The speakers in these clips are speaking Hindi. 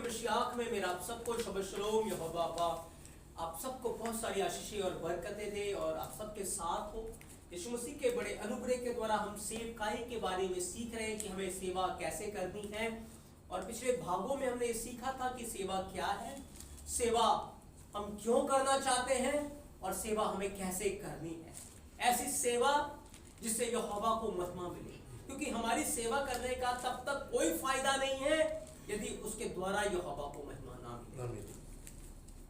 मसीह आंख में मेरा आप सबको शबह शलोम यहोवा बाबा आप सबको बहुत सारी आशीषें और बरकतें दे और आप सबके साथ हो। यीशु मसीह के बड़े अनुग्रह के द्वारा हम सेवकाई के बारे में सीख रहे हैं कि हमें सेवा कैसे करनी है। और पिछले भागों में हमने सीखा था कि सेवा क्या है, सेवा हम क्यों करना चाहते हैं और सेवा हमें कैसे करनी है। ऐसी सेवा जिससे यहोवा को महिमा मिले, क्योंकि हमारी सेवा करने का तब तक कोई फायदा नहीं है यदि उसके द्वारा यहोवा को महिमा ना मिले।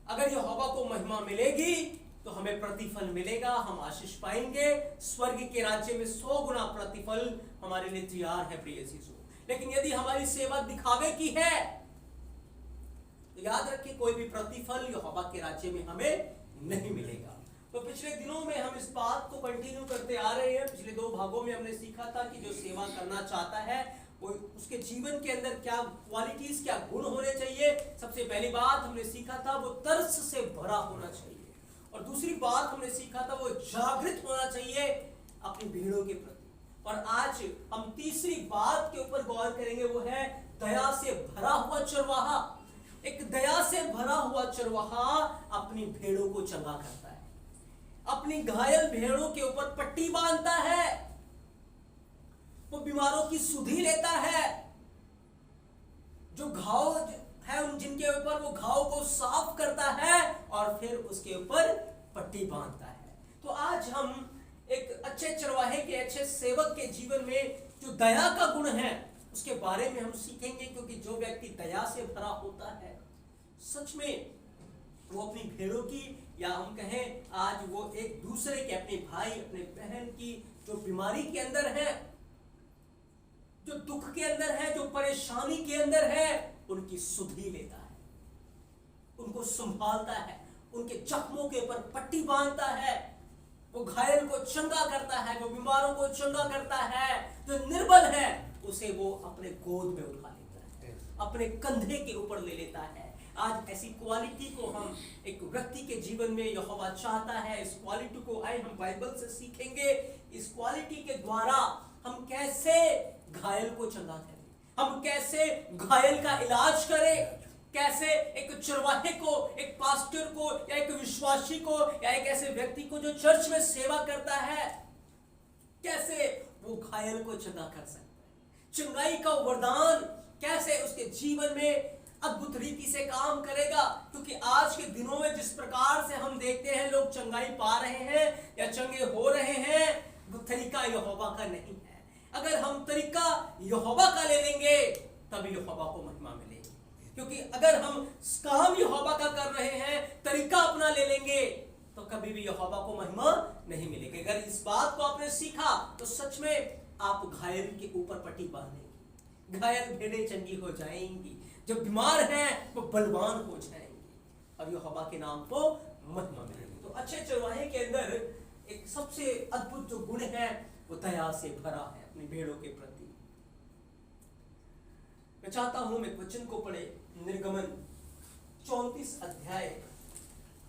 अगर यहोवा को महिमा मिलेगी तो हमें प्रतिफल मिलेगा, हम आशीष पाएंगे। स्वर्ग के राज्य में 100 गुना प्रतिफल हमारे लिए तैयार है प्रिय यीशु। लेकिन यदि हमारी सेवा दिखावे की है तो याद रखिए कोई भी प्रतिफल यहोवा के राज्य में हमें नहीं मिलेगा। तो पिछले दिनों में हम इस बात को कंटिन्यू करते आ रहे हैं। पिछले 2 भागों में हमने सीखा था कि जो सेवा करना चाहता है वो उसके जीवन के अंदर क्या क्वालिटीज, क्या गुण होने चाहिए। सबसे पहली बात हमने सीखा था वो तरस से भरा होना चाहिए, और दूसरी बात हमने सीखा था वो जागृत होना चाहिए अपनी भीड़ों के प्रति। और आज हम तीसरी बात के ऊपर गौर करेंगे, वो है दया से भरा हुआ चरवाहा। एक दया से भरा हुआ चरवाहा अपनी भेड़ों को चंगा करता है, अपनी घायल भेड़ों के ऊपर पट्टी बांधता है, वो बीमारों की सुधि लेता है, जो घाव है उन जिनके ऊपर वो घाव को साफ करता है और फिर उसके ऊपर पट्टी बांधता है। तो आज हम एक अच्छे चरवाहे के, अच्छे सेवक के जीवन में जो दया का गुण है उसके बारे में हम सीखेंगे, क्योंकि जो व्यक्ति दया से भरा होता है सच में वो अपनी भेड़ों की, या हम कहें आज वो एक दूसरे के, अपने भाई अपने बहन की जो बीमारी के अंदर है, जो दुख के अंदर है, जो परेशानी के अंदर है, उनकी सुधि लेता है, उनको संभालता है, उनके जख्मों के ऊपर पट्टी बांधता है, वो घायल को चंगा करता है, वो बीमारों को चंगा करता है, जो निर्बल है उसे वो अपने गोद में उठा लेता है, अपने कंधे के ऊपर ले लेता है। आज ऐसी क्वालिटी को हम एक व्यक्ति के जीवन में यहोवा चाहता है। इस क्वालिटी को आए हम बाइबल से सीखेंगे। इस क्वालिटी के द्वारा हम कैसे घायल को चंगा करें, हम कैसे घायल का इलाज करें, कैसे एक चरवाहे को, एक पास्टर को, या एक विश्वासी को, या एक ऐसे व्यक्ति को जो चर्च में सेवा करता है, कैसे वो घायल को चंगा कर सकता है। चंगाई का वरदान कैसे उसके जीवन में अद्भुत रीति से काम करेगा, क्योंकि आज के दिनों में जिस प्रकार से हम देखते हैं लोग चंगाई पा रहे हैं या चंगे हो रहे हैं, वो तरीका यहोवा का नहीं है। अगर हम तरीका यहोवा का ले लेंगे तभी यहोवा को महिमा मिलेगी, क्योंकि अगर हम काम यहोवा का कर रहे हैं, तरीका अपना ले लेंगे तो कभी भी यहोवा को महिमा नहीं मिलेगी। अगर इस बात को आपने सीखा तो सच में आप घायल के ऊपर पट्टी बांधेंगे, घायल भेड़ें चंगी हो जाएंगी, जो बीमार हैं वो बलवान हो जाएंगे और यहोवा के नाम को महिमा मिलेगी। तो अच्छे चरवाहे के अंदर एक सबसे अद्भुत जो गुण है वो दया से भरा है अपनी भेड़ों के प्रति। मैं चाहता हूं मैं वचन को पढ़े, निर्गमन 34 अध्याय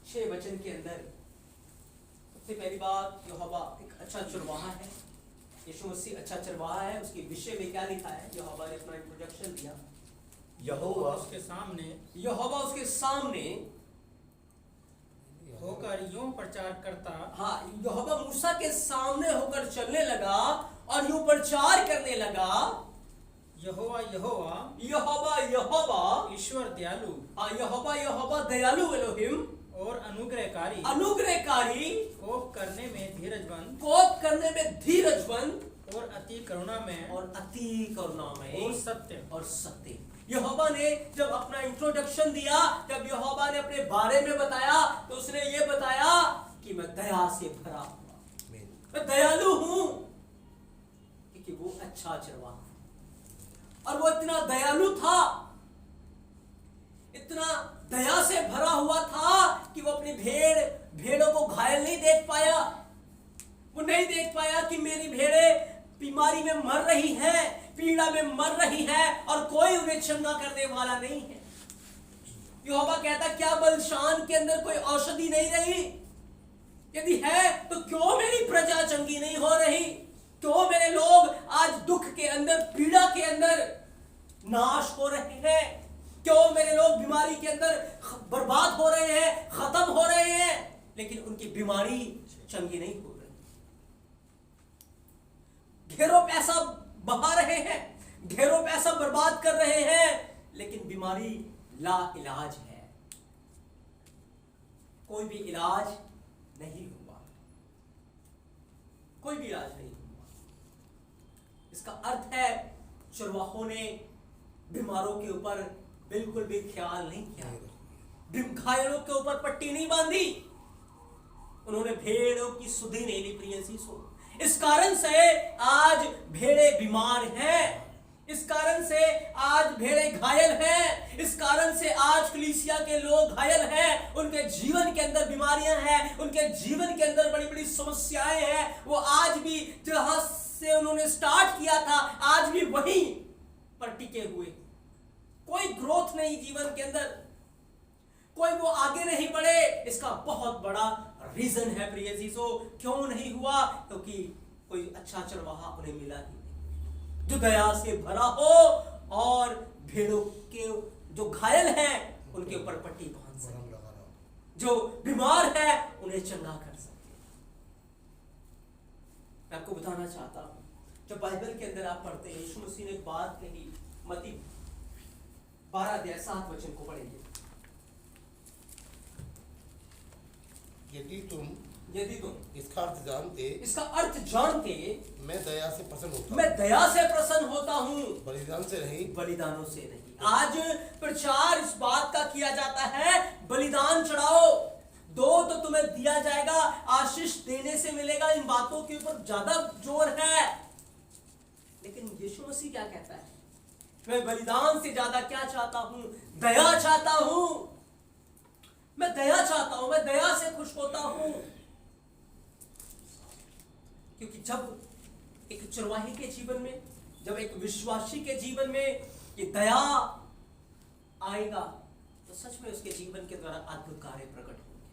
6 वचन के अंदर। सबसे पहली बात, यहोवा एक अच्छा चरवाहा है, यीशु मसीह अच्छा चरवाहा है। उसके विषय में क्या लिखा है, यहोवा ने अपना इंट्रोडक्शन दिया। यहोवा उसके सामने होकर यूं प्रचार करता। हाँ, यहोवा मूसा के सामने होकर चलने लगा और यूं प्रचार करने लगा, यहोवा यहोवा यहोवा यहोवा ईश्वर दयालु, यहोवा यहोवा दयालु एलोहिम और अनुग्रहकारी, कोप करने में धीरजवंत और अति करुणा में और सत्य। यहोवा ने जब अपना इंट्रोडक्शन दिया, जब यहोवा ने अपने बारे में बताया, तो उसने ये बताया कि मैं दया से भरा हुआ, मैं दयालु हूं, क्योंकि वो अच्छा चरवाहा है। और वो इतना दयालु था, इतना दया से भरा हुआ था कि वो अपनी भेड़ों को घायल नहीं देख पाया। वो नहीं देख पाया कि मेरी भेड़ें बीमारी में मर रही है, पीड़ा में मर रही है और कोई उन्हें चंगा करने वाला नहीं है। यहोवा कहता, क्या बलशान के अंदर कोई औषधि नहीं रही? यदि है तो क्यों मेरी प्रजा चंगी नहीं हो रही? क्यों मेरे लोग आज दुख के अंदर, पीड़ा के अंदर नाश हो रहे हैं? क्यों मेरे लोग बीमारी के अंदर बर्बाद हो रहे हैं, खत्म हो रहे हैं, लेकिन उनकी बीमारी चंगी नहीं हो रही। ढेरों पैसा बहा रहे हैं, ढेरों पैसा बर्बाद कर रहे हैं, लेकिन बीमारी ला इलाज है, कोई भी इलाज नहीं हुआ, कोई भी इलाज नहीं हुआ। इसका अर्थ है चरवाहों ने बीमारों के ऊपर बिल्कुल भी ख्याल नहीं किया, घायलों के ऊपर पट्टी नहीं बांधी, उन्होंने भेड़ों की सुधि नहीं ली। प्रिय सीसो, इस कारण से आज भेड़े बीमार हैं, इस कारण से आज भेड़े घायल हैं, इस कारण से आज कलीसिया के लोग घायल हैं, उनके जीवन के अंदर बीमारियां हैं, उनके जीवन के अंदर बड़ी बड़ी समस्याएं हैं। वो आज भी जहां से उन्होंने स्टार्ट किया था, आज भी वहीं पर टिके हुए, कोई ग्रोथ नहीं जीवन के अंदर, कोई वो आगे नहीं बढ़े। इसका बहुत बड़ा रीजन है प्रिय जीसो, क्यों नहीं हुआ? क्योंकि कोई अच्छा चरवाहा उन्हें मिला ही नहीं जो दया से भरा हो और भेड़ों के जो घायल हैं उनके ऊपर पट्टी बांध सके, जो बीमार है उन्हें चंगा कर सके। मैं आपको बताना चाहता हूं, जब बाइबल के अंदर आप पढ़ते हैं, यीशु मसीह ने एक बात कही, मत्ती 12:7 को पढ़ेंगे। यदि तुम इसका इसका अर्थ जानते मैं दया से प्रसन्न होता मैं दया से प्रसन्न होता हूँ, बलिदान से नहीं, बलिदानों से नहीं। आज प्रचार इस बात का किया जाता है, बलिदान चढ़ाओ, दो तो तुम्हें दिया जाएगा, आशीष देने से मिलेगा, इन बातों के ऊपर ज्यादा जोर है। लेकिन यीशु मसीह क्या कहता है? मैं बलिदान से ज्यादा क्या चाहता हूं? दया चाहता हूं, मैं दया चाहता हूं, मैं दया से खुश होता हूं। क्योंकि जब एक चरवाही के जीवन में, जब एक विश्वासी के जीवन में ये दया आएगा, तो सच में उसके जीवन के द्वारा अद्भुत कार्य प्रकट होंगे।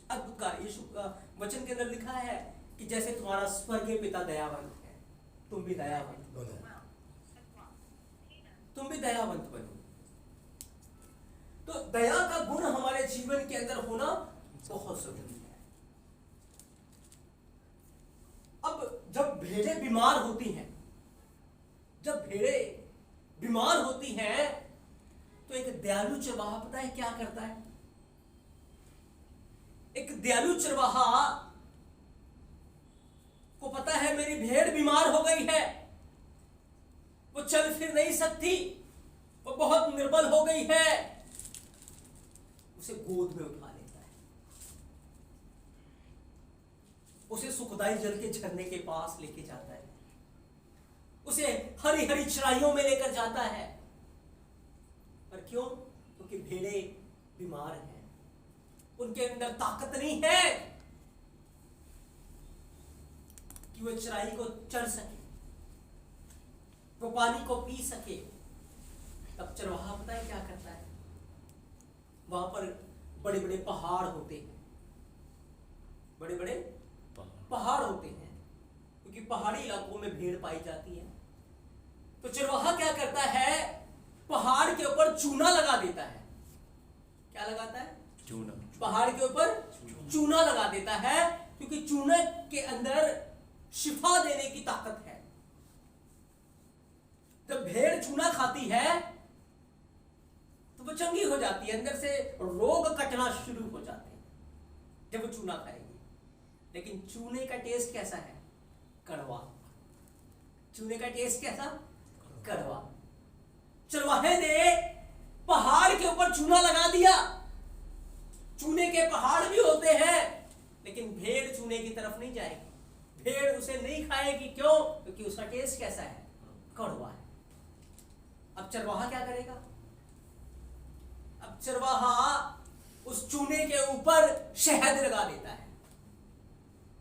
अद्भुत कार्य, यीशु का वचन के अंदर लिखा है कि जैसे तुम्हारा स्वर्गीय पिता दयावंत है, तुम भी दयावंत बनो, तुम भी दयावंत बनो। तो दया का गुण हमारे जीवन के अंदर होना बहुत जरूरी है। अब जब भेड़ें बीमार होती हैं, जब भेड़ें बीमार होती हैं, तो एक दयालु चरवाहा पता है क्या करता है? एक दयालु चरवाहा को पता है मेरी भेड़ बीमार हो गई है, वो चल फिर नहीं सकती, वो बहुत निर्बल हो गई है, उसे गोद में उठा लेता है, उसे सुखदाई जल के झरने के पास लेके जाता है, उसे हरी हरी चराइयों में लेकर जाता है। पर क्यों? क्योंकि भेड़े बीमार हैं, उनके अंदर ताकत नहीं है कि वो चराई को चढ़ सके, वो पानी को पी सके। तब चरवाहा पता है क्या करता है? वहां पर बड़े बड़े पहाड़ होते हैं, बड़े बड़े पहाड़ होते हैं, क्योंकि पहाड़ी इलाकों में भेड़ पाई जाती है। तो चरवाहा क्या करता है? पहाड़ के ऊपर चूना लगा देता है। क्या लगाता है? चूना। पहाड़ के ऊपर चूना लगा देता है, क्योंकि चूने के अंदर शिफा देने की ताकत है। जब भेड़ चूना खाती है तो वो चंगी हो जाती है, अंदर से रोग कटना शुरू हो जाते हैं जब वो चूना खाएगी। लेकिन चूने का टेस्ट कैसा है? कड़वा। चूने का टेस्ट कैसा? कड़वा। चरवाहे ने पहाड़ के ऊपर चूना लगा दिया। चूने के पहाड़ भी होते हैं, लेकिन भेड़ चूने की तरफ नहीं जाएगी, भेड़ उसे नहीं खाएगी। क्यों? क्योंकि उसका टेस्ट कैसा है? कड़वा है। अब चरवाहा क्या करेगा? अब चरवाहा उस चूने के ऊपर शहद लगा देता है।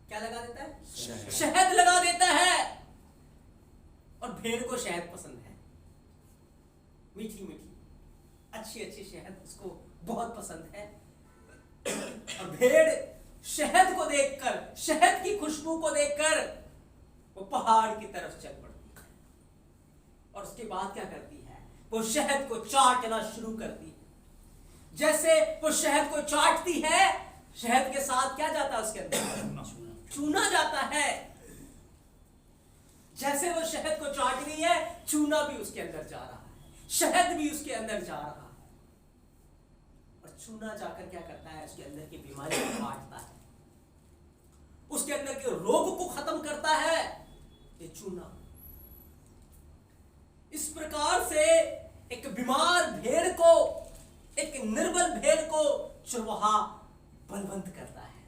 क्या लगा देता है? शहद लगा देता है। और भेड़ को शहद पसंद है, मीठी मीठी अच्छी अच्छी शहद उसको बहुत पसंद है। और भेड़ शहद को देखकर, शहद की खुशबू को देखकर वो पहाड़ की तरफ चल पड़ती है। और उसके बाद क्या करती है? वो शहद को चाटना शुरू करती है। जैसे वो शहद को चाटती है, शहद के साथ क्या जाता है उसके अंदर? चूना जाता है। जैसे वो शहद को चाट रही है, चूना भी उसके अंदर जा रहा है, शहद भी उसके अंदर जा रहा है। और चूना जाकर क्या करता है? उसके अंदर की बीमारी को काटता है, उसके अंदर के रोग को खत्म करता है ये चूना। इस प्रकार से एक बीमार भेड़ को, एक निर्बल भेड़ को चरवाहा बलवंत करता है।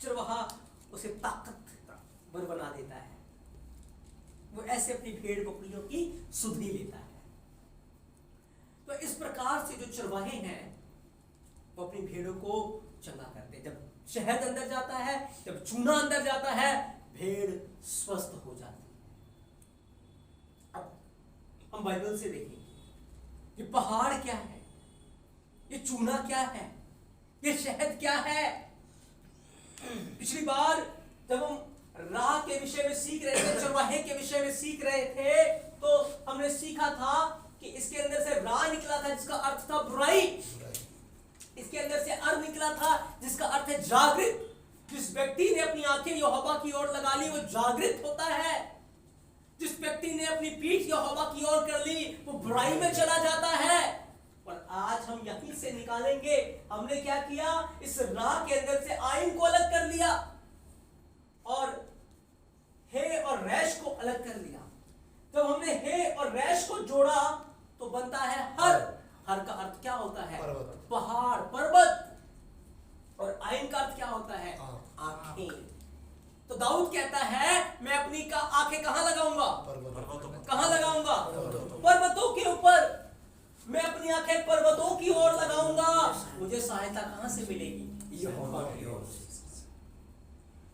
चरवाहा उसे ताकतवर बना देता है। वो ऐसे अपनी भेड़ बकरियों की सुधि लेता है। तो इस प्रकार से जो चरवाहे हैं वो अपनी भेड़ों को चंगा करते हैं। जब शहद अंदर जाता है, जब चूना अंदर जाता है, भेड़ स्वस्थ हो जाती है। अब हम बाइबल से देखेंगे ये पहाड़ क्या है, ये चूना क्या है, ये शहद क्या है। पिछली बार जब हम राह के विषय में सीख रहे थे, चरवाहे के विषय में सीख रहे थे, तो हमने सीखा था कि इसके अंदर से राह निकला था जिसका अर्थ था बुराई। इसके अंदर से अर्थ निकला था जिसका अर्थ है जागृत। जिस व्यक्ति ने अपनी आंखें यहोवा की ओर लगा ली वो जागृत होता है। जिस व्यक्ति ने अपनी पीठ यहोवा की ओर कर ली वो बुराई में चला जाता है। पर आज हम यहीं से निकालेंगे, हमने क्या किया? इस राह के अंदर से आइन को अलग कर लिया और हे और रैश को अलग कर लिया। जब हमने हे और रैश को जोड़ा तो बनता है हर। हर का अर्थ क्या होता है? पहाड़, पर्वत। और आइन का अर्थ क्या होता है? आंखें। तो दाऊद कहता है मैं अपनी आंखें कहां लगाऊंगा? कहां लगाऊंगा? पर्वतों के ऊपर। मैं अपनी आंखें पर्वतों की ओर लगाऊंगा। मुझे सहायता कहां से मिलेगी? यहोवा की ओर से।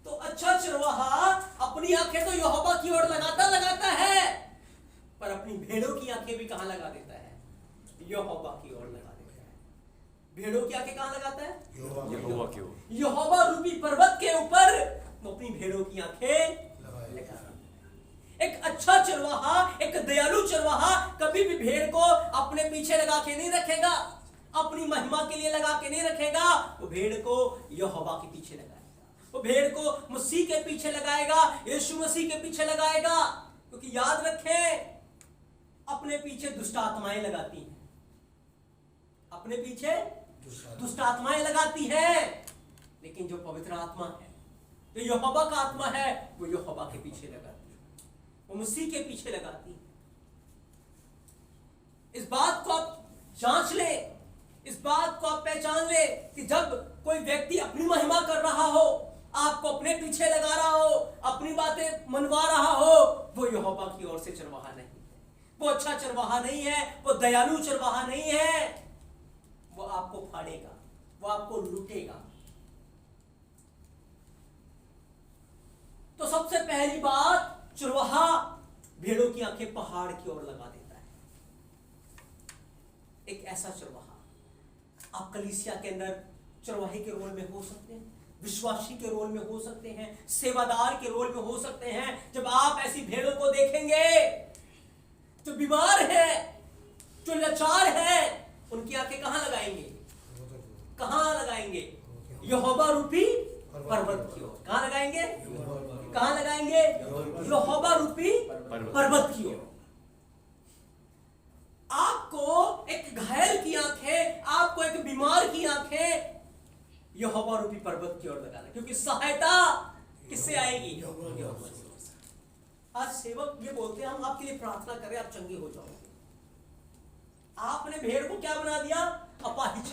तो अच्छा चरवाहा अपनी आंखें तो यहोवा की ओर लगाता है, पर अपनी भेड़ों की आंखें भी कहां लगा देता है? यहोवा की ओर लगा देता है। भेड़ों की आंखें कहां लगाता है? यहोवा की ओर। यहोवा रूपी पर्वत के ऊपर वो अपनी भेड़ों की आंखें लगा। एक अच्छा चरवाहा, एक दयालु चरवाहा कभी भी भेड़ को अपने पीछे लगा के नहीं रखेगा, अपनी महिमा के लिए लगा के नहीं रखेगा। वो भेड़ को यहोवा के पीछे लगाएगा, वो भेड़ को मसीह के पीछे लगाएगा, यीशु मसीह के पीछे लगाएगा। क्योंकि याद रखें अपने पीछे दुष्ट आत्माएं लगाती हैं, अपने पीछे दुष्ट आत्माएं लगाती है। लेकिन जो पवित्र आत्मा है, जो यहोवा का आत्मा है, वो यहोवा के पीछे लगाती है, वो मसीह के पीछे लगाती है। इस बात को आप जांच ले, इस बात को आप पहचान ले कि जब कोई व्यक्ति अपनी महिमा कर रहा हो, आपको अपने पीछे लगा रहा हो, अपनी बातें मनवा रहा हो, वो यहोवा की ओर से चरवाहा नहीं है, वो अच्छा चरवाहा नहीं है, वो दयालु चरवाहा नहीं है। वो आपको फाड़ेगा, वो आपको लूटेगा। तो सबसे पहली बात, चरवाहा भेड़ों की आंखें पहाड़ की ओर लगा देता है। एक ऐसा चरवाहा आप कलीसिया के अंदर चरवाहे के रोल में हो सकते हैं, विश्वासी के रोल में हो सकते हैं, सेवादार के रोल में हो सकते हैं। जब आप ऐसी भेड़ों को देखेंगे जो बीमार है, जो लाचार है, उनकी आंखें कहां लगाएंगे? कहां लगाएंगे? यहोवा रूपी पर्वत की ओर। कहां लगाएंगे? कहां लगाएंगे? यहोवा रूपी पर्वत की ओर। आपको एक घायल की आंखें, आपको एक बीमार की आंखें यहोवा रूपी पर्वत की ओर लगाना, क्योंकि सहायता किससे आएगी? आज सेवक ये बोलते हैं हम आपके लिए प्रार्थना करें, आप चंगे हो जाओगे। आपने भेड़ को क्या बना दिया? अपाहिज।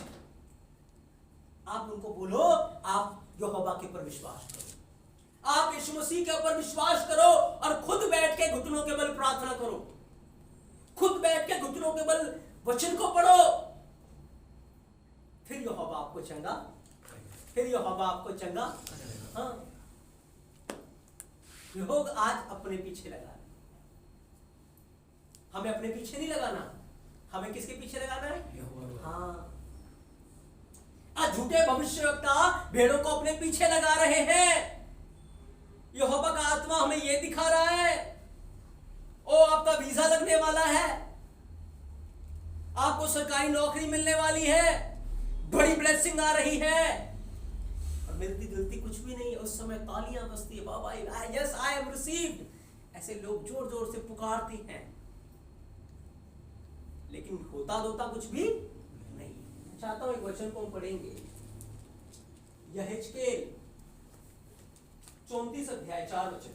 आप उनको बोलो आप यहोवा के ऊपर विश्वास करो, आप यीशु मसीह के ऊपर विश्वास करो और खुद बैठ के घुटनों के बल प्रार्थना करो, खुद बैठ के घुटनों के बल वचन को पढ़ो। फिर यहोवा आपको चंगा, फिर यहोवा आपको चंगा। हाँ, लोग आज अपने पीछे लगा रहे, हमें अपने पीछे नहीं लगाना, हमें किसके पीछे लगाना है? हाँ, आज झूठे भविष्यवक्ता भेड़ों को अपने पीछे लगा रहे हैं। यहोवा का आत्मा हमें यह दिखा रहा है, ओ आपका वीजा लगने वाला है, आपको सरकारी नौकरी मिलने वाली है, बड़ी ब्लेसिंग आ रही है, और मिलती जुलती कुछ भी नहीं। उस समय तालियां बजती है, बाबा यस आई एम रिसीव्ड, ऐसे लोग जोर जोर से पुकारते हैं, लेकिन होता दोता कुछ भी नहीं। चाहता हूं एक वचन को हम पढ़ेंगे, यहेजकेल 34 अध्याय 4 वचन।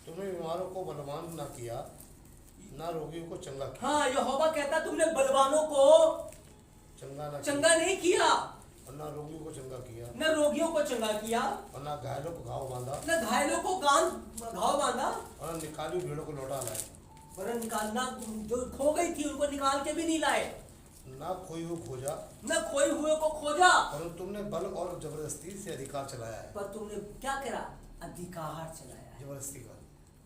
तुमने बीमारों को बलवान ना किया, ना रोगियों को चंगा किया। हाँ, यहोवा कहता तुमने बलवानों को चंगा नहीं किया, और ना रोगियों को चंगा किया, न रोगियों को चंगा किया, और ना घायलों को घाव बांधा, न घायलों को घाव बांधा, और निकाली भेड़ों को लौटा लाए, वरन निकालना जो खो गई थी उनको निकाल के भी नहीं लाए, ना खोई हुई खोजा, न खोए हुए को खोजा, और तुमने बल और जबरदस्ती से अधिकार चलाया है। पर तुमने क्या करा? अधिकार चलाया है, जबरदस्ती का,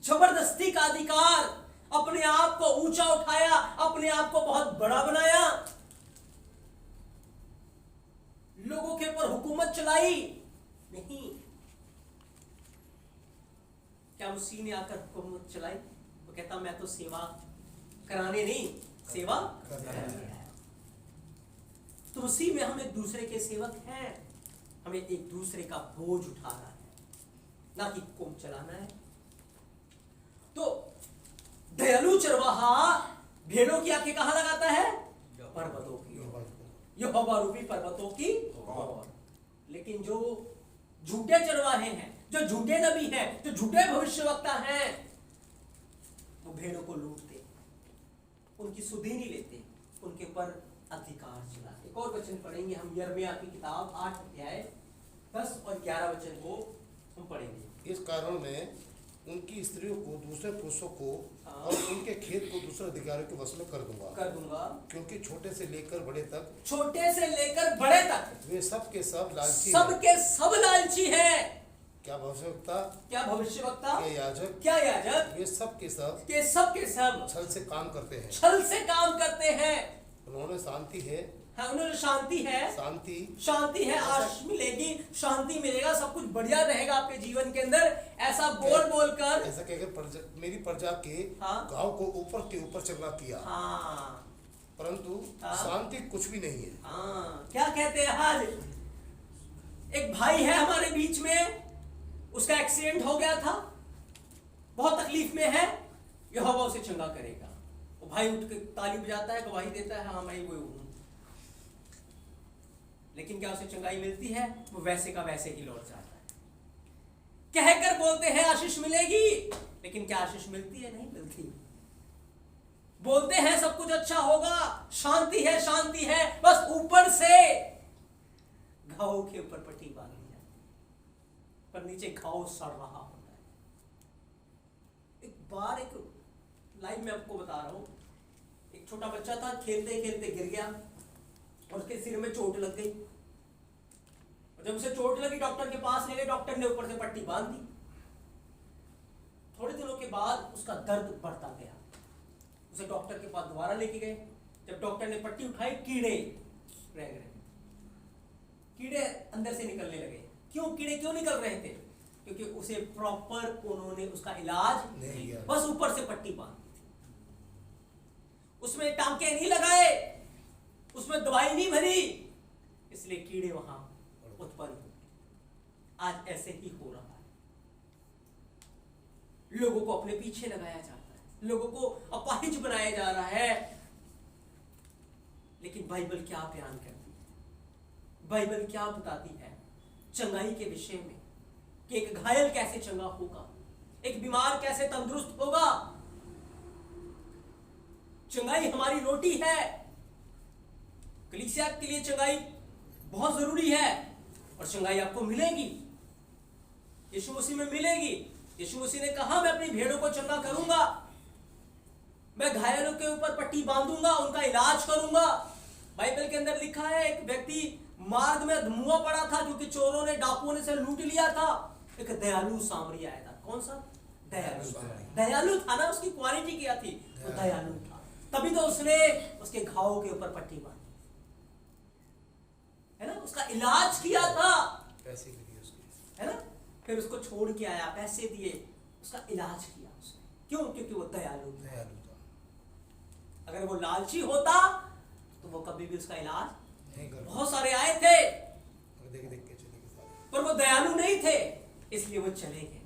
जबरदस्ती का अधिकार, अपने आप को ऊंचा उठाया, अपने आप को बहुत बड़ा बनाया, लोगों के ऊपर हुकूमत चलाई। नहीं, क्या उसी ने आकर हुकूमत चलाई? वो कहता मैं तो सेवा कराने नहीं, सेवा कराने आया। तो उसी में हम एक दूसरे के सेवक हैं, हमें एक दूसरे का बोझ उठाना है, ना कि हुक्म चलाना है। तो दयालु चरवाहा भेड़ों की आंखें कहां लगाता है? पर्वतों की ओर, यहोवा रूपी पर्वतों की ओर। लेकिन जो झूठे चरवाहे हैं, जो झूठे नबी हैं, जो झूठे भविष्यवक्ता हैं, वो भेड़ों को लूटते, उनकी सुधि नहीं लेते, उनके पर अधिकार चलाते। एक और वचन पढ़ेंगे हम, यिर्मयाह की किताब 8 अध्याय 10 और 11 वचन को हम पढ़ेंगे। इस कारण में उनकी स्त्रियों को दूसरे पुरुषों को और उनके खेत को दूसरे अधिकारियों के वश में कर दूंगा, क्योंकि छोटे से लेकर बड़े तक वे सब के सब लालची हैं। क्या भविष्यवक्ता, क्या याजक, क्या याजक, वे सब के सब छल से काम करते हैं। उन्होंने शांति है, उन्होंने शांति है, आशीष मिलेगी, शांति मिलेगा, सब कुछ बढ़िया रहेगा आपके जीवन के अंदर, ऐसा बोल कर, ऐसा कहकर मेरी प्रजा के गांव को ऊपर के ऊपर चंगा किया, परंतु शांति कुछ भी नहीं है। क्या कहते हैं? आज एक भाई है हमारे बीच में, उसका एक्सीडेंट हो गया था, बहुत तकलीफ में है, यहोवा उसे चंगा करेगा। वो भाई उठ के ताली बजाता है, गवाही देता है, हाँ मैं वो हूं। लेकिन क्या उसे चंगाई मिलती है? वो वैसे का वैसे ही लौट जाता है। कहकर बोलते हैं आशीष मिलेगी, लेकिन क्या आशीष मिलती है? नहीं मिलती। बोलते हैं सब कुछ अच्छा होगा, शांति है, बस ऊपर से घाव के ऊपर पट्टी बांधी है, पर नीचे घाव सड़ रहा होता है। एक बार एक लाइव में आपको बता रहा हूं, एक छोटा बच्चा था, खेलते खेलते गिर गया और उसके सिर में चोट लग गई, और जब उसे चोट लगी डॉक्टर के पास ले गए, डॉक्टर ने ऊपर से पट्टी बांध दी। थोड़े दिनों के बाद उसका दर्द बढ़ता गया, उसे डॉक्टर के पास दोबारा लेके गए। जब डॉक्टर ने पट्टी उठाई, कीड़े रह गए, कीड़े अंदर से निकलने लगे। कीड़े क्यों निकल रहे थे? क्योंकि उसे प्रॉपर उन्होंने उसका इलाज नहीं किया, बस ऊपर से पट्टी बांध दी, उसमें टांके नहीं लगाए, उसमें दवाई नहीं भरी, इसलिए कीड़े वहां उत्पन्न हो। आज ऐसे ही हो रहा है, लोगों को अपने पीछे लगाया जाता है, लोगों को अपाहिज बनाया जा रहा है। लेकिन बाइबल क्या बयान करती है? बाइबल क्या बताती है चंगाई के विषय में, कि एक घायल कैसे चंगा होगा, एक बीमार कैसे तंदुरुस्त होगा। चंगाई हमारी रोटी है, कलीसिया के लिए चंगाई बहुत जरूरी है, और चंगाई आपको मिलेगी, यीशु मसीह में मिलेगी। यीशु मसीह ने कहा मैं अपनी भेड़ों को चंगा करूंगा, मैं घायलों के ऊपर पट्टी बांधूंगा, उनका इलाज करूंगा। बाइबल के अंदर लिखा है, एक व्यक्ति मार्ग में धुआं पड़ा था, क्योंकि चोरों ने, डाकुओं ने से लूट लिया था। एक दयालु सामरी आया था। कौन सा? दयालु था ना, उसकी क्वालिटी क्या थी? वो दयालु था, तभी तो उसने उसके घावों के ऊपर पट्टी बांधी, है ना, उसका इलाज किया था, पैसे दिए उसके, है ना, फिर उसको छोड़ के आया, पैसे दिए, उसका इलाज किया उसने। क्यों? क्योंकि वो दयालु था। दयालु था। अगर वो लालची होता कभी भी उसका इलाज नहीं कर बहुत सारे आए थे देख देख के चले गए सारे। पर वो दयालु नहीं थे, इसलिए वो चले गए।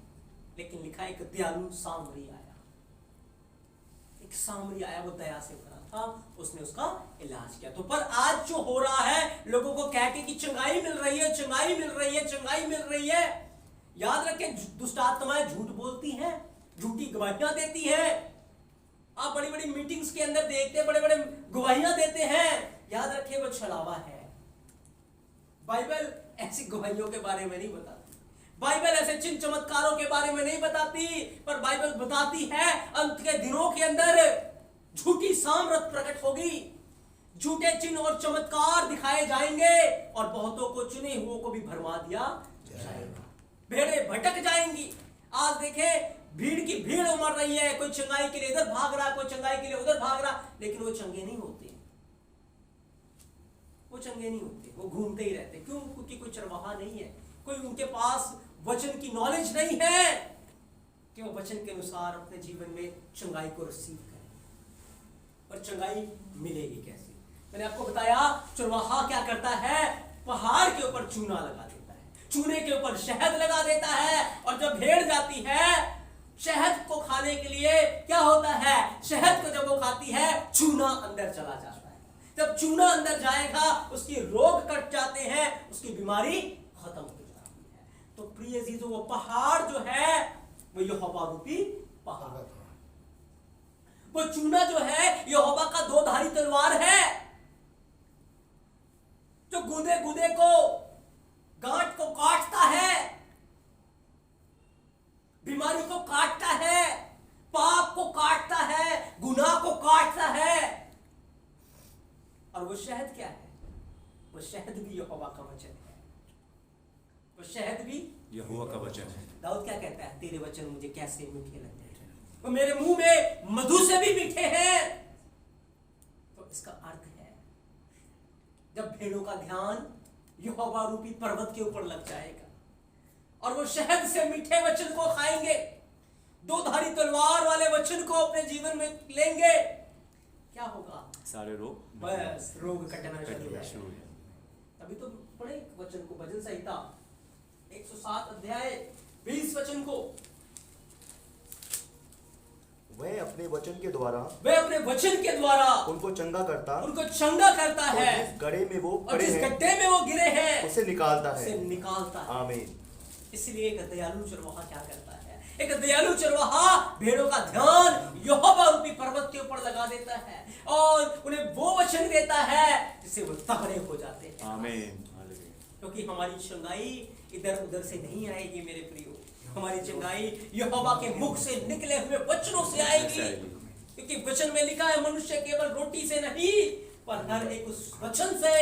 लेकिन लिखा है एक दयालु सामरी आया, एक सामरी आया, वो दया से भरा था, उसने उसका इलाज किया। तो पर आज जो हो रहा है, लोगों को कह के कि चंगाई मिल रही है, चंगाई मिल रही है, चंगाई मिल रही है, याद रखें दुष्ट आत्माएं झूठ बोलती हैं, झूठी गवाहियां देती हैं। आप बड़ी बड़ी मीटिंग्स के अंदर देखते हैं, बड़े बड़े गवाहियां देते हैं, याद रखें वो छलावा है। बाइबल ऐसी गवाहियों के बारे में नहीं बताती, बाइबल ऐसे चिन्ह चमत्कारों के बारे में नहीं बताती, पर बाइबल बताती है अंत के दिनों के अंदर झूठी सामर्थ प्रकट होगी, झूठे चिन्ह और चमत्कार दिखाए जाएंगे और बहुतों को, चुने हुओं को भी भरमा दिया जाएगा। भेड़ें भटक जाएंगी। आज देखें भीड़ की भीड़ उमड़ रही है, कोई चंगाई के लिए इधर भाग रहा, कोई चंगाई के लिए उधर भाग रहा, लेकिन वो चंगे नहीं होते, वो चंगे नहीं होते, वो घूमते ही रहते। क्यों? क्योंकि कोई चरवाहा नहीं है, कोई उनके पास वचन की नॉलेज नहीं है कि वो वचन के अनुसार अपने जीवन में चंगाई को रिसीव करें। और चंगाई मिलेगी कैसे? मैंने आपको बताया चरवाहा क्या करता है, पहाड़ के ऊपर चूना लगा देता है, चूने के ऊपर शहद लगा देता है, और जब भेड़ जाती है शहद को खाने के लिए, क्या होता है, शहद को जब वो खाती है चूना अंदर चला जाता है। जब चूना अंदर जाएगा उसकी रोग कट जाते हैं, उसकी बीमारी खत्म हो जाती है। तो प्रिय जीजो, वो पहाड़ जो है वो यहोवा रूपी पहाड़ है। वो चूना जो है यहोवा का दो धारी तलवार है, जो गूदे गूदे को, गांठ को काटता है, बीमारी को काटता है, पाप को काटता है, गुनाह को काटता है। और वो शहद क्या है? वो शहद भी यहोवा का वचन है, वो शहद भी यहोवा का वचन है। दाऊद क्या कहता है, तेरे वचन मुझे कैसे मीठे लगते हैं, वो मेरे मुंह में मधु से भी मीठे हैं। तो इसका अर्थ है जब भेड़ों का ध्यान यहोवा रूपी पर्वत के ऊपर लग जाएगा और वो शहद से मीठे वचन को खाएंगे, दो धारी तलवार वाले वचन को अपने जीवन में लेंगे, क्या होगा? सारे रोग बस रोग कटना शुरू कटना हो शुरू हो जाएगा। जाएंगे। अभी तो पढ़े वचन को, भजन संहिता 107 अध्याय 20 वचन को। वह अपने वचन के द्वारा वह अपने वचन के द्वारा उनको चंगा करता, उनको चंगा करता और है, जिस गड्ढे में वो और पड़े जिस हैं गड्ढे में वो गिरे हैं उसे निकालता उसे है। निकालता है। आमीन। इसलिए एक दयालु चरवाहा क्या करता है? एक दयालु चरवाहा भेड़ों का ध्यान यहोवा रूपी पर्वत के ऊपर लगा देता है और उन्हें वो वचन देता है जिससे वो तगड़े हो जाते हैं। आमीन। क्योंकि हमारी चंगाई इधर उधर से नहीं आएगी मेरे प्रियो, हमारी चंगाई यहोवा के मुख से निकले हुए वचनों से आएगी। क्योंकि वचन में लिखा है मनुष्य केवल रोटी से नहीं पर हर एक उस वचन से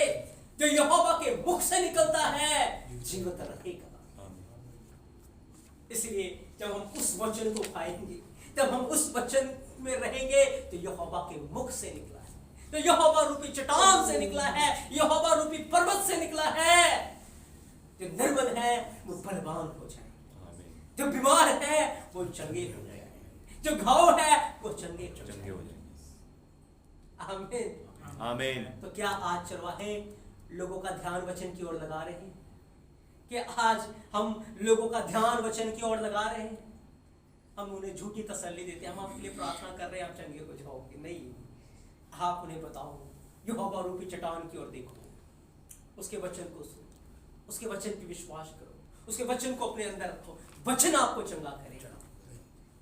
जो यहोवा के मुख से निकलता है जीवित रहेगा। इसलिए जब हम उस वचन को खाएंगे, जब हम उस वचन में रहेंगे, तो यहोवा के मुख से निकला है, तो यहोवा रूपी चट्टान से निकला है, यहोवा रूपी पर्वत से निकला है। जो निर्बल है वो बलवान हो जाए, जो बीमार है वो चंगे हो जाए, जो घाव है वो चंगे हो जाए। आमीन। आमीन। तो क्या आज चरवाहे लोगों का ध्यान वचन की ओर लगा रहे हैं? कि आज हम लोगों का ध्यान वचन की ओर लगा रहे हैं? हम उन्हें झूठी तसल्ली देते हैं, हम आपके लिए प्रार्थना कर रहे हैं आप चंगे हो जाओगे। नहीं, आप उन्हें बताओ यहोवा रूपी चट्टान की ओर देखो, उसके वचन को सुनो, उसके वचन पे विश्वास करो, उसके वचन को अपने अंदर रखो। वचन आपको चंगा करेगा,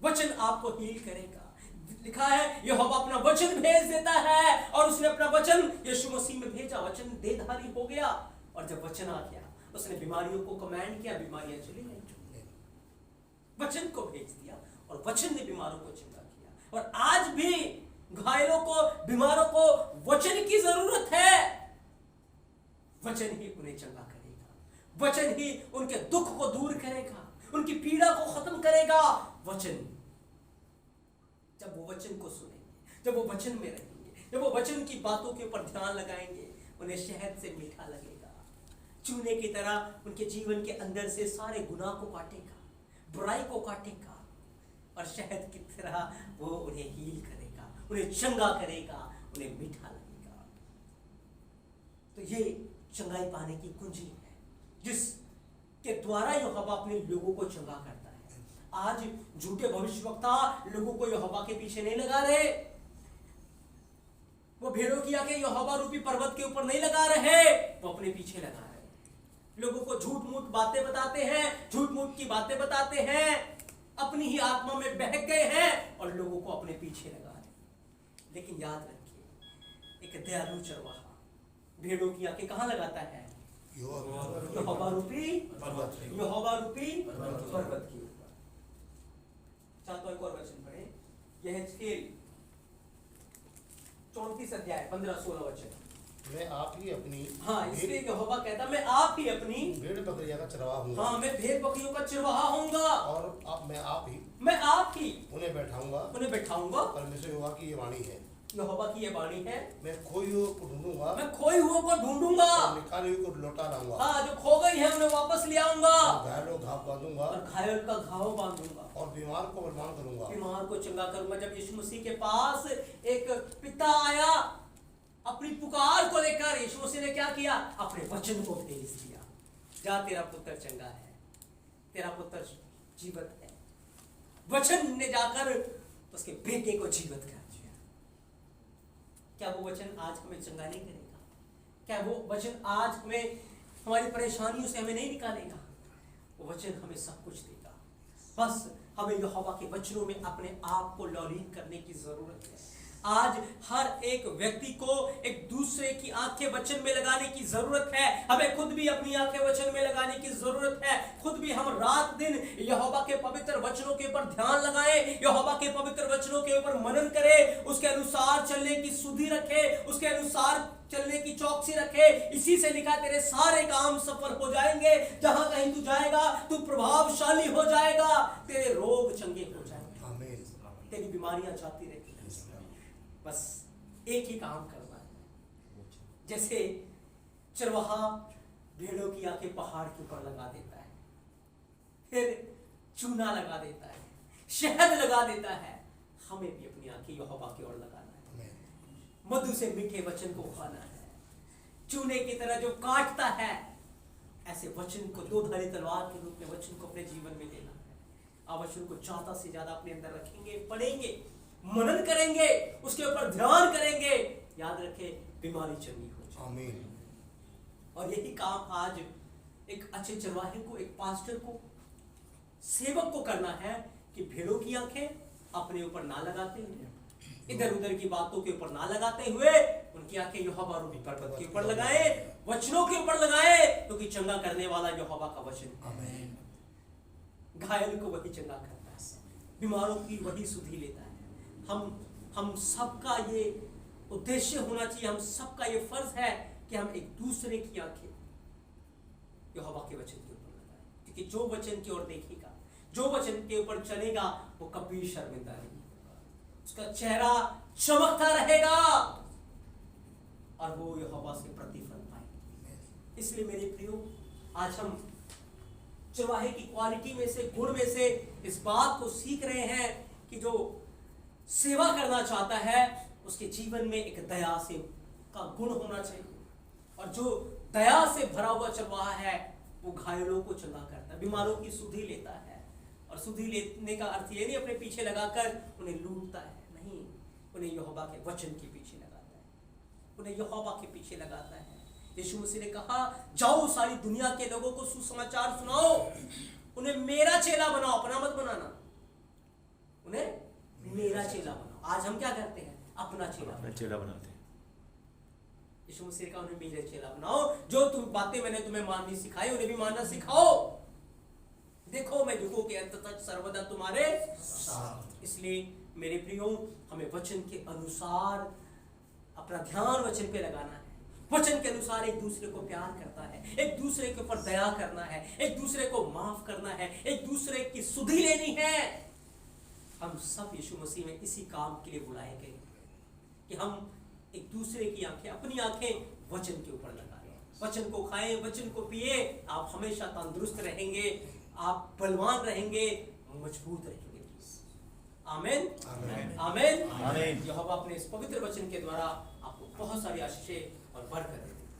वचन आपको हील करेगा। लिखा है यहोवा अपना वचन भेज देता है और उसने अपना वचन यीशु मसीह में भेजा, वचन देहधारी हो गया और जब वचन आ गया उसने बीमारियों को कमांड किया, बीमारियां चली गई। वचन को भेज दिया और वचन ने बीमारों को चंगा किया। और आज भी घायलों को, बीमारों को वचन की जरूरत है। वचन ही उन्हें चंगा करेगा, वचन ही उनके दुख को दूर करेगा, उनकी पीड़ा को खत्म करेगा। वचन, जब वो वचन को सुनेंगे, जब वो वचन में रहेंगे, जब वो वचन की बातों के ऊपर ध्यान लगाएंगे, उन्हें शहद से मीठा लगेगा, चूने की तरह उनके जीवन के अंदर से सारे गुनाह को काटेगा, बुराई को काटेगा और शहद की तरह वो उन्हें हील करेगा, उन्हें चंगा करेगा, उन्हें मीठा लगेगा। ये चंगाई पाने की कुंजी है, जिसके द्वारा यहोवा अपने लोगों को चंगा करता है। आज झूठे भविष्यवक्ता लोगों को यहोवा के पीछे नहीं लगा रहे, वो भेड़ों की आंखें यहोवा रूपी पर्वत के ऊपर नहीं लगा रहे, वो अपने पीछे लगा रहे। लोगों को झूठ मूठ बातें बताते हैं, झूठ मूठ की बातें बताते हैं, अपनी ही आत्मा में बहक गए हैं और लोगों को अपने पीछे लगा रहे। लेकिन याद रखिए, एक दयालु चरवाहा भेड़ों की आंखें कहां लगाता है? यहोवा रूपी पर्वत के ऊपर। चाहता एक और वचन पढ़े, यह हेजकेल 34 अध्याय 15-16 वचन। मैं आप ही अपनी हाँ, इसलिए यहोवा कहता मैं आप ही अपनी भेड़ बकरियां का चरवाहा हूँ। हाँ, मैं भेड़ बकरियों का चरवाहा होऊंगा और मैं आप ही उन्हें बैठाऊंगा। परमेश्वर यहोवा की ये वाणी है, यहोवा की ये वाणी है। मैं खोए हुए को ढूंढूंगा, और निकाले हुए को लौटा लाऊंगा। हाँ, जो खो गई है उन्हें वापस ले आऊंगा, घायलों घाव बांधूंगा, और घायल का घाव बांधूंगा, और बीमार को बलवान करूंगा, बीमार को चंगा करूंगा। जब यीशु मसीह के पास एक पिता आया अपनी पुकार को लेकर, यीशु मसीह ने क्या किया? अपने वचन को भेज दिया, जा तेरा पुत्र चंगा है, तेरा पुत्र जीवित है। वचन ने जाकर उसके बेटे को जीवित कर दिया। क्या वो वचन आज हमें चंगा नहीं करेगा? क्या वो वचन आज हमें हमारी परेशानियों से हमें नहीं निकालेगा? वो वचन हमें सब कुछ देगा। बस हमें यहोवा के वचनों में अपने आप को लौलीन करने की जरूरत है। आज हर एक व्यक्ति को एक दूसरे की आंखें वचन में लगाने की जरूरत है। हमें खुद भी अपनी आंखें वचन में लगाने की जरूरत है। खुद भी हम रात दिन यहोवा के पवित्र वचनों के ऊपर ध्यान लगाएं, यहोवा के पवित्र वचनों के ऊपर मनन करें, उसके अनुसार चलने की सुधि रखे, उसके अनुसार चलने की चौकसी रखे। इसी से लिखा तेरे सारे काम सफल हो जाएंगे, जहां कहीं तू जाएगा तू प्रभावशाली हो जाएगा, तेरे रोग चंगे हो जाएंगे, आमीन। तेरी बीमारियां जाती रहेगी। बस एक ही काम करना है, जैसे चरवाहा भेड़ों की आंखें पहाड़ के ऊपर लगा देता है, फिर चूना लगा देता है, शहद लगा देता है, हमें भी अपनी आंखें यहोवा की ओर लगाना है। मधु से मीठे वचन को खाना है, चूने की तरह जो काटता है, ऐसे वचन को दो धारी तलवार के रूप में वचन को अपने जीवन में लेना है। आप वचन को ज्यादा से ज्यादा अपने अंदर रखेंगे, पढ़ेंगे, मनन करेंगे, उसके ऊपर ध्यान करेंगे, याद रखें बीमारी चंगी हो जाए। आमीन। और यही काम आज एक अच्छे चरवाहे को, एक पास्टर को, सेवक को करना है कि भेड़ों की आंखें अपने ऊपर ना लगाते हुए, इधर उधर की बातों के ऊपर ना लगाते हुए, उनकी आंखें यहोवा रूपी पर्वत के ऊपर लगाए, वचनों के ऊपर लगाए, क्योंकि चंगा करने वाला यहोवा का वचन। आमीन। घायल को वही चंगा करता है, बीमारों की वही सुधि लेता है। हम सबका ये उद्देश्य होना चाहिए, हम सबका ये फर्ज है कि हम एक दूसरे की आंखें यहोवा के वचन के ऊपर लगाएं, क्योंकि जो वचन की ओर देखेगा, जो वचन के ऊपर चलेगा, वो कभी शर्मिंदा नहीं होगा, उसका चेहरा चमकता रहेगा और वो यहोवा से प्रतिफल पाएगा। इसलिए मेरे प्रियो, आज हम चरवाहे की क्वालिटी में से, गुण में से इस बात को सीख रहे हैं कि जो सेवा करना चाहता है उसके जीवन में एक दया से का गुण होना चाहिए, और जो दया से भरा हुआ चरवाहा है वो घायलों को चंगा करता है, बीमारों की सुधि लेता है। और सुधि लेने का अर्थ ये नहीं अपने पीछे लगाकर उन्हें लूटता है, नहीं, उन्हें यहोवा के वचन के पीछे लगाता है, उन्हें यहोवा के पीछे लगाता है। यीशु मसीह ने कहा, जाओ सारी दुनिया के लोगों को सुसमाचार सुनाओ, उन्हें मेरा चेला बनाओ, अपना मत बनाना, उन्हें मेरा चेला बनाओ। आज हम क्या करते हैं? अपना चेला बनाते हैं। यीशु मसीह का उन्हें मेरा चेला बनाओ, जो तुम बातें मैंने तुम्हें माननी सिखाई उन्हें भी मानना सिखाओ। देखो मैं युगों के अंत तक सर्वदा तुम्हारे साथ। इसलिए मेरे प्रियो, हमें वचन के अनुसार अपना ध्यान वचन पे लगाना है, वचन के अनुसार एक दूसरे को प्यार करता है, एक दूसरे के ऊपर दया करना है, एक दूसरे को माफ करना है, एक दूसरे की सुधि लेनी है। हम सब यीशु मसीह में इसी काम के लिए बुलाए गए कि हम एक दूसरे की आंखें, अपनी आंखें वचन के ऊपर लगाएं, वचन को खाएं, वचन को पिए। आप हमेशा तंदुरुस्त रहेंगे, आप बलवान रहेंगे, मजबूत रहेंगे। आमीन, आमीन, आमीन, आमीन। यहोवा अपने इस पवित्र वचन के द्वारा आपको बहुत सारी आशीषें और बरकत देते हैं।